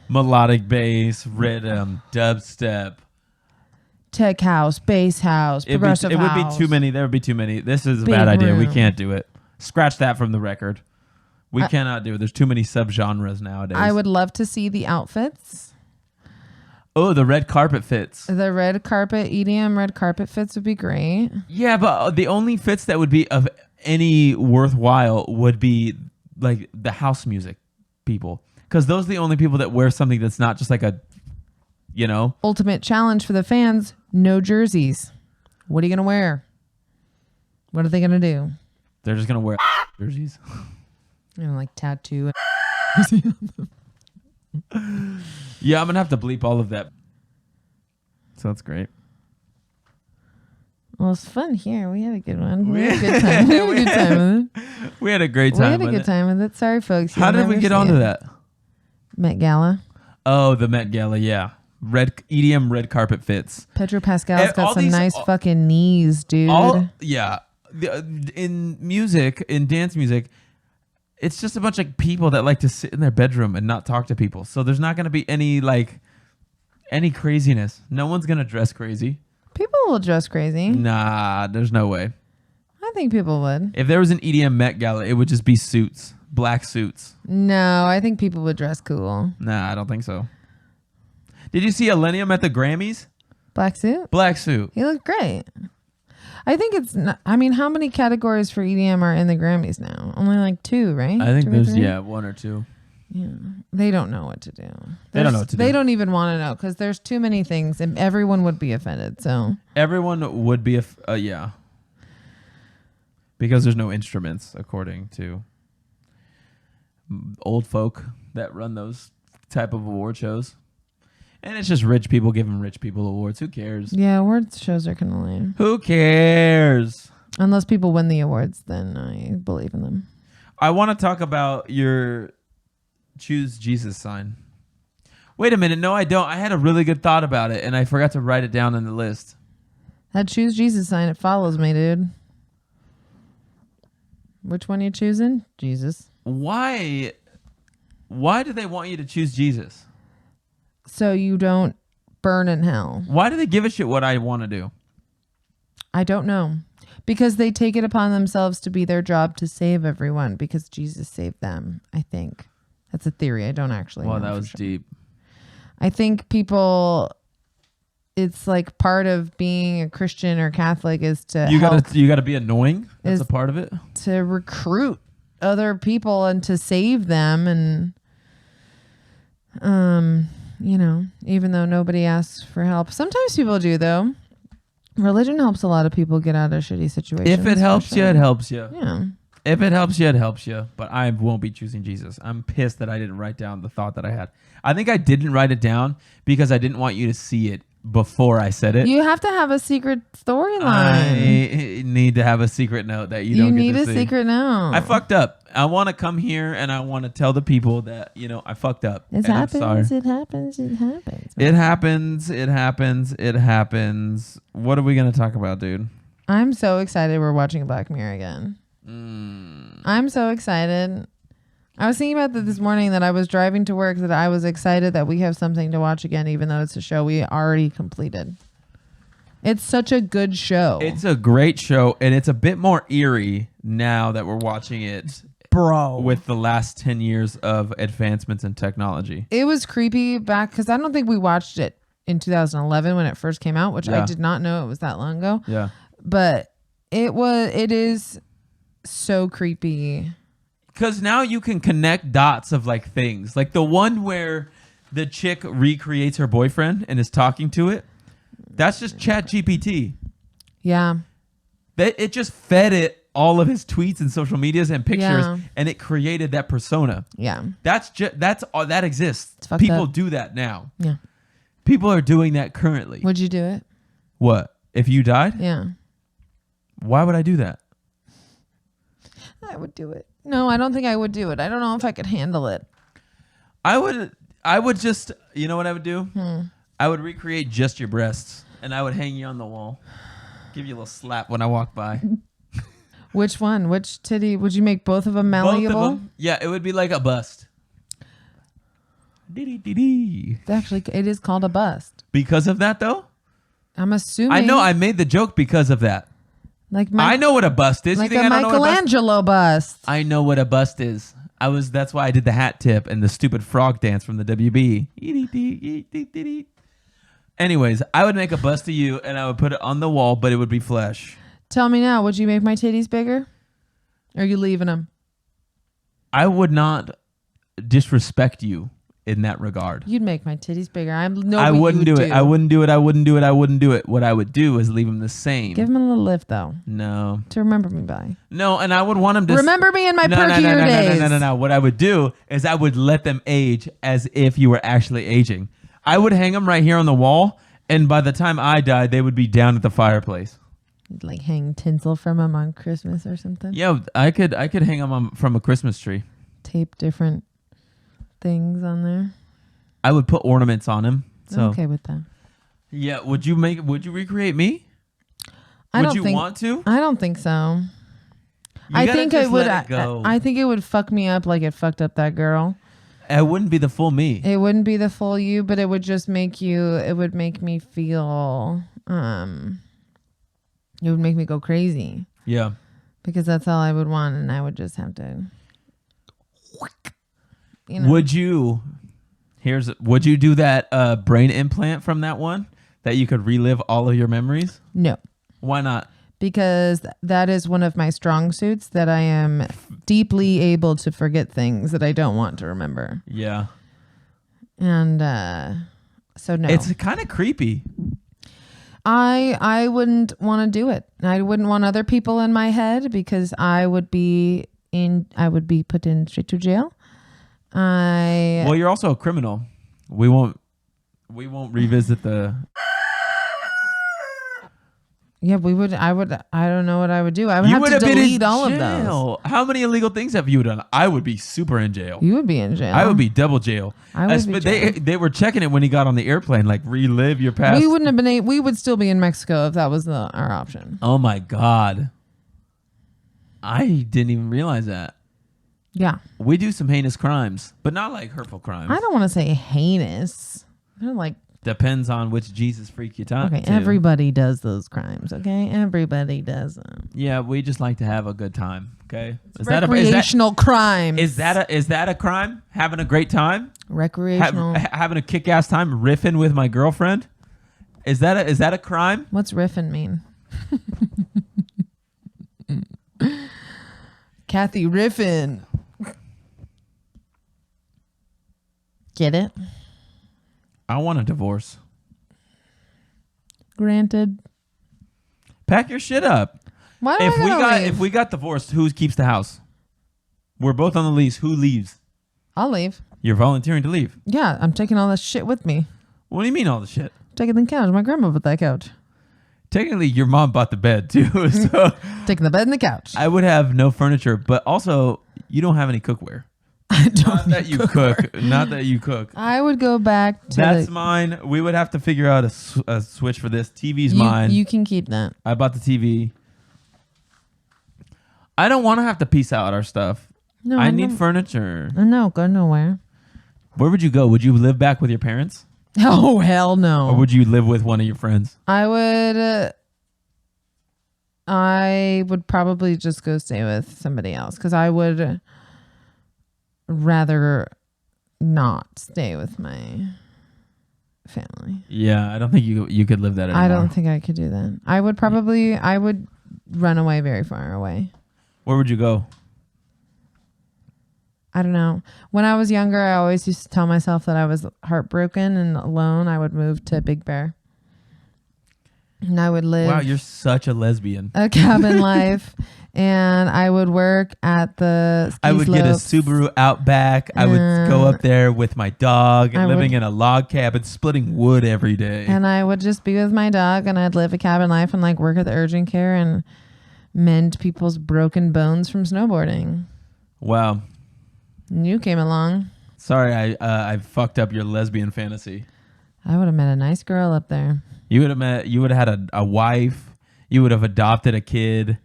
melodic bass, rhythm, dubstep. Tech house, bass house, progressive house. It would be too many. There would be too many. This is a bad idea. We can't do it. Scratch that from the record. We cannot do it. There's too many subgenres nowadays. I would love to see the outfits. Oh, the red carpet fits. The red carpet, EDM red carpet fits would be great. Yeah, but the only fits that would be of any worthwhile would be like the house music people. Because those are the only people that wear something that's not just like a, you know. Ultimate challenge for the fans, no jerseys. What are you going to wear? What are they going to do? They're just going to wear jerseys. You know, like tattoo. Yeah, I'm going to have to bleep all of that. So that's great. Well, it's fun here. We had a good one. We had a good time. We had a good time with it. We had a great time. We had a good time with it. Sorry, folks. How did we get onto that? Met Gala. Oh, the Met Gala, yeah. EDM red carpet fits. Pedro Pascal's got some nice fucking knees, dude. In music, in dance music, it's just a bunch of people that like to sit in their bedroom and not talk to people. So there's not going to be any craziness. No one's going to dress crazy. People will dress crazy. Nah, there's no way. I think people would. If there was an EDM Met Gala, it would just be suits. Black suits. No, I think people would dress cool. Nah, I don't think so. Did you see Elenium at the Grammys? Black suit? Black suit. He looked great. I think it's not, I mean, how many categories for EDM are in the Grammys now? Only like 2, right? I think 2 there's, 1 or 2. Yeah. They don't know what to do. They don't know what to do. They don't even want to know because there's too many things and everyone would be offended. So everyone would be, yeah. Because there's no instruments, according to old folk that run those type of award shows. And it's just rich people giving rich people awards. Who cares? Yeah, awards shows are kind of lame. Who cares? Unless people win the awards, then I believe in them. I want to talk about your Choose Jesus sign. Wait a minute. No, I don't. I had a really good thought about it, and I forgot to write it down on the list. That Choose Jesus sign, it follows me, dude. Which one are you choosing? Jesus. Why do they want you to choose Jesus? So you don't burn in hell. Why do they give a shit what I want to do? I don't know. Because they take it upon themselves to be their job to save everyone because Jesus saved them, I think. That's a theory. I don't actually know. Well, that was deep. I think people... it's like part of being a Christian or Catholic is to You help, gotta be annoying. That's Is- a part of it. to recruit other people and to save them. And, you know, even though nobody asks for help, sometimes people do though. Religion helps a lot of people get out of shitty situations. If it helps you, it helps you. Yeah. If it helps you, it helps you. But I won't be choosing Jesus. I'm pissed that I didn't write down the thought that I had. I think I didn't write it down because I didn't want you to see it before I said it. You have to have a secret storyline. I need to have a secret note that you don't need get a to see. secret note. I fucked up. I want to come here and I want to tell the people that, you know, I fucked up. It And I'm sorry. happens. It happens. It happens. It happens. It happens. It happens. What are we going to talk about, dude? I'm so excited we're watching Black Mirror again. I'm so excited. I was thinking about that this morning, that I was driving to work, that I was excited that we have something to watch again, even though it's a show we already completed. It's such a good show. It's a great show, and it's a bit more eerie now that we're watching it, bro. with the last 10 years of advancements in technology. It was creepy back because I don't think we watched it in 2011 when it first came out, which I did not know it was that long ago. Yeah. But it is so creepy. Because now you can connect dots of like things. Like the one where the chick recreates her boyfriend and is talking to it. That's just Chat GPT. Yeah. It just fed it all of his tweets and social medias and pictures, and it created that persona. Yeah. That's all that exists. fucked People up. do that now. Yeah. People are doing that currently. Would you do it? What? If you died? Yeah. Why would I do that? I would do it. No, I don't think I would do it. I don't know if I could handle it. I would just, you know what I would do? I would recreate just your breasts, and I would hang you on the wall. Give you a little slap when I walk by. Which one? Which titty? Would you make both of them malleable? Both of them. Yeah, it would be like a bust. Actually, it is called a bust. Because of that, though? I'm assuming. I know I made the joke because of that. I know what a bust is. Like you think a I don't know what a bust? Michelangelo bust. I know what a bust is. That's why I did the hat tip and the stupid frog dance from the WB. Anyways, I would make a bust of you and I would put it on the wall, but it would be flesh. Tell me now, would you make my titties bigger? Or are you leaving them? I would not disrespect you in that regard. You'd make my titties bigger. I wouldn't do it. I wouldn't do it. I wouldn't do it. I wouldn't do it. What I would do is leave them the same. Give them a little lift, though. No. To remember me by. No, and I would want them to... Remember me in my perkier days. No. What I would do is I would let them age as if you were actually aging. I would hang them right here on the wall, and by the time I died, they would be down at the fireplace. You'd like hang tinsel from them on Christmas or something? Yeah, I could hang them from a Christmas tree. Tape different things on there. I would put ornaments on him. So. I'm okay with that. Yeah, would you recreate me? Would you want to? I don't think so. I think it would. I think it would fuck me up like it fucked up that girl. It wouldn't be the full me. It wouldn't be the full you, but it would just make you. It would make me feel. It would make me go crazy. Yeah. Because that's all I would want, and I would just have to. You know. Would you do that brain implant from that one that you could relive all of your memories? No. Why not? Because that is one of my strong suits, that I am deeply able to forget things that I don't want to remember. Yeah. And so no. It's kind of creepy. I wouldn't want to do it. I wouldn't want other people in my head, because I would be put in straight to jail. Well, you're also a criminal. We won't revisit the. Yeah, we would. I don't know what I would do. I would have to delete all of those. How many illegal things have you done? I would be super in jail. You would be in jail. I would be double jail. But they were checking it when he got on the airplane, like relive your past. We wouldn't have been. We would still be in Mexico if that was our option. Oh my God. I didn't even realize that. Yeah. We do some heinous crimes, but not like hurtful crimes. I don't want to say heinous. They're like. Depends on which Jesus freak you talk to. Everybody does those crimes. Okay, everybody does them. Yeah, we just like to have a good time. Okay, recreational crime. Is that a crime? Having a great time. Recreational. Having a kick-ass time, riffing with my girlfriend. Is that a crime? What's riffing mean? Kathy riffing. Get it? I want a divorce. Granted. Pack your shit up. Why do I gotta leave? If we got divorced, who keeps the house? We're both on the lease. Who leaves? I'll leave. You're volunteering to leave. Yeah, I'm taking all this shit with me. What do you mean all the shit? Taking the couch. My grandma bought that couch. Technically, your mom bought the bed too. So Taking the bed and the couch. I would have no furniture, but also you don't have any cookware. I don't Not that you cook. Not that you cook. I would go back to That's mine. We would have to figure out a switch for this. TV's mine. You can keep that. I bought the TV. I don't want to have to piece out our stuff. No, I need furniture. No, go nowhere. Where would you go? Would you live back with your parents? Oh, hell no. Or would you live with one of your friends? I would probably just go stay with somebody else because I would rather not stay with my family. Yeah, I don't think you could live that anymore. I don't think I could do that. I would run away very far away. Where would you go? I don't know. When I was younger, I always used to tell myself that I was heartbroken and alone. I would move to Big Bear. And I would live Wow, you're such a lesbian. a cabin life. And I would work at the ski I would get a slopes. Subaru Outback. I would go up there with my dog, living in a log cabin, splitting wood every day. And I would just be with my dog and I'd live a cabin life and like work at the urgent care and mend people's broken bones from snowboarding. Wow. And you came along. Sorry, I fucked up your lesbian fantasy. I would have met a nice girl up there. You would have had a wife. You would have adopted a kid.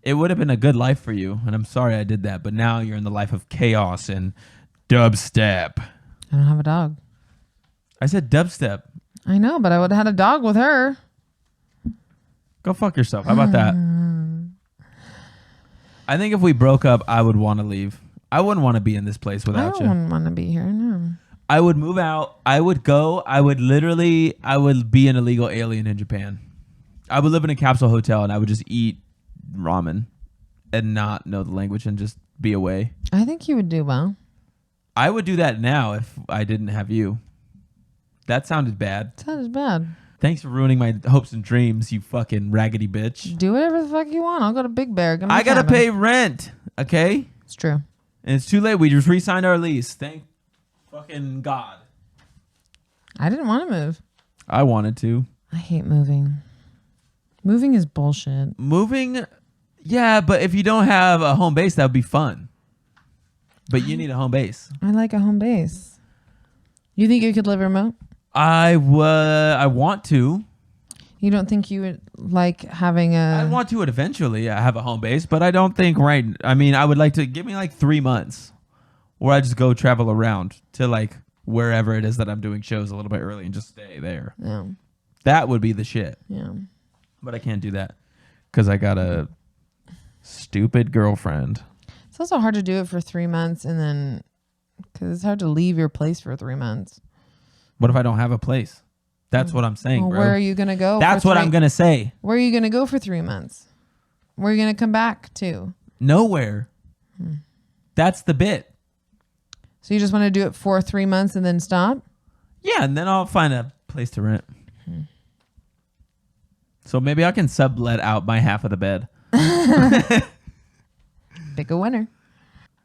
It would have been a good life for you. And I'm sorry I did that. But now you're in the life of chaos and dubstep. I don't have a dog. I said dubstep. I know, but I would have had a dog with her. Go fuck yourself. How about that? I think if we broke up, I would want to leave. I wouldn't want to be in this place without you. I wouldn't want to be here, no. I would move out. I would go. I would be an illegal alien in Japan. I would live in a capsule hotel and I would just eat ramen and not know the language and just be away. I think you would do well. I would do that now if I didn't have you. That sounded bad. Sounded bad. Thanks for ruining my hopes and dreams, you fucking raggedy bitch. Do whatever the fuck you want. I'll go to Big Bear. I gotta pay rent, okay? It's true. And it's too late. We just re-signed our lease. Thank fucking God. I didn't want to move. I wanted to. I hate moving. Moving is bullshit. Moving, yeah, but if you don't have a home base, that would be fun. But you need a home base. I like a home base. You think you could live remote? I want to. You don't think you would like having a... I want to eventually have a home base, but I don't think I mean, I would like to give me like 3 months where I just go travel around to like wherever it is that I'm doing shows a little bit early and just stay there. Yeah. That would be the shit. Yeah. But I can't do that because I got a stupid girlfriend. It's also hard to do it for 3 months and then... Because it's hard to leave your place for 3 months. What if I don't have a place? That's what I'm saying, bro. Where are you going to go? That's what I'm going to say. Where are you going to go for 3 months? Where are you going to come back to? Nowhere. That's the bit. So you just want to do it for 3 months and then stop? Yeah, and then I'll find a place to rent. So maybe I can sublet out my half of the bed. Pick a winner.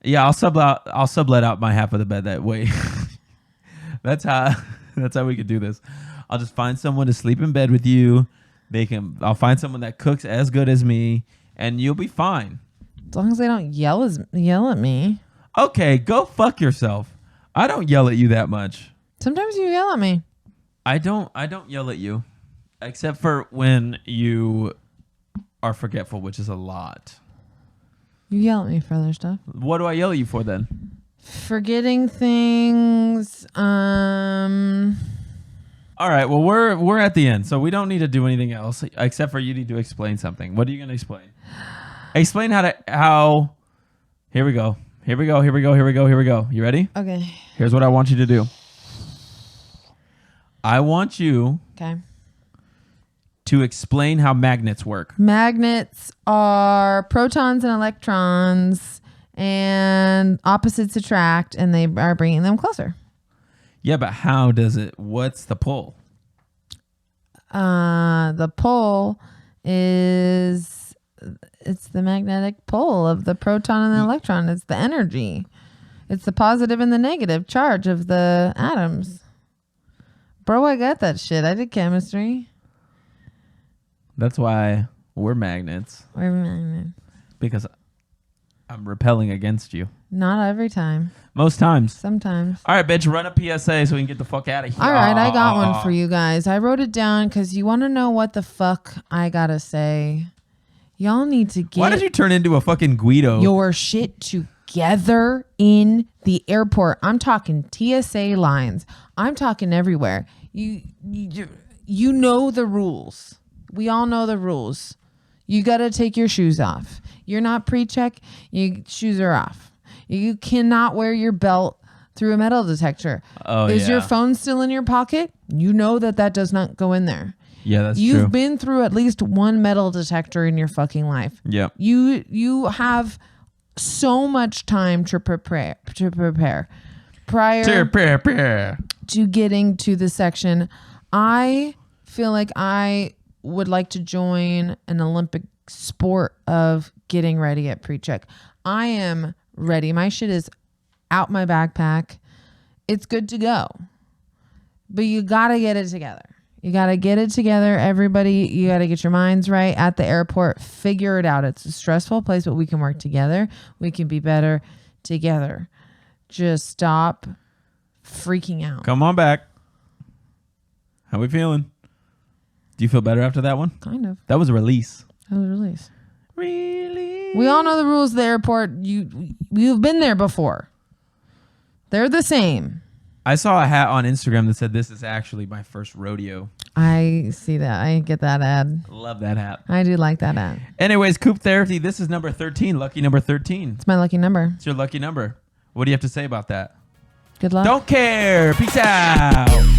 Yeah, I'll sublet out my half of the bed that way. That's how we could do this. I'll just find someone to sleep in bed with you. I'll find someone that cooks as good as me, and you'll be fine. As long as they don't yell at me. Okay, go fuck yourself. I don't yell at you that much. Sometimes you yell at me. I don't yell at you, except for when you are forgetful, which is a lot. You yell at me for other stuff. What do I yell at you for then? Forgetting things. All right, well, we're at the end, so we don't need to do anything else except for you need to explain something. What are you going to explain? Explain how. Here we go. You ready? Okay. Here's what I want you to do. I want you Okay. to explain how magnets work. Magnets are protons and electrons, and opposites attract, and they are bringing them closer. Yeah, but how does it? What's the pull? The pull is it's the magnetic pull of the proton and the electron. It's the energy. It's the positive and the negative charge of the atoms. Bro, I got that shit. I did chemistry. That's why we're magnets. We're magnets. Because I'm repelling against you. Not every time. Most times. Sometimes. All right, bitch, run a PSA so we can get the fuck out of here. All right, I got one for you guys. I wrote it down because you want to know what the fuck I gotta say. Y'all need to get Why did you turn into a fucking Guido? your shit together in the airport. I'm talking TSA lines. I'm talking everywhere. You know the rules. We all know the rules. You got to take your shoes off. You're not pre-check. Your shoes are off. You cannot wear your belt through a metal detector. Oh, Is your phone still in your pocket? You know that does not go in there. Yeah, that's true. You've been through at least one metal detector in your fucking life. Yep. You have so much time to prepare prior to getting to the section. I feel like I would like to join an Olympic sport of getting ready at pre-check. I am ready. My shit is out my backpack. It's good to go. But you got to get it together. You got to get it together. Everybody, you got to get your minds right at the airport. Figure it out. It's a stressful place, but we can work together. We can be better together. Just stop freaking out. Come on back. How we feeling? Do you feel better after that one? Kind of. That was a release. That was a release. Really? We all know the rules of the airport. You've been there before. They're the same. I saw a hat on Instagram that said, "This is actually my first rodeo." I see that. I get that ad. Love that hat. I do like that ad. Anyways, COOP Therapy, this is number 13. Lucky number 13. It's my lucky number. It's your lucky number. What do you have to say about that? Good luck. Don't care. Peace out.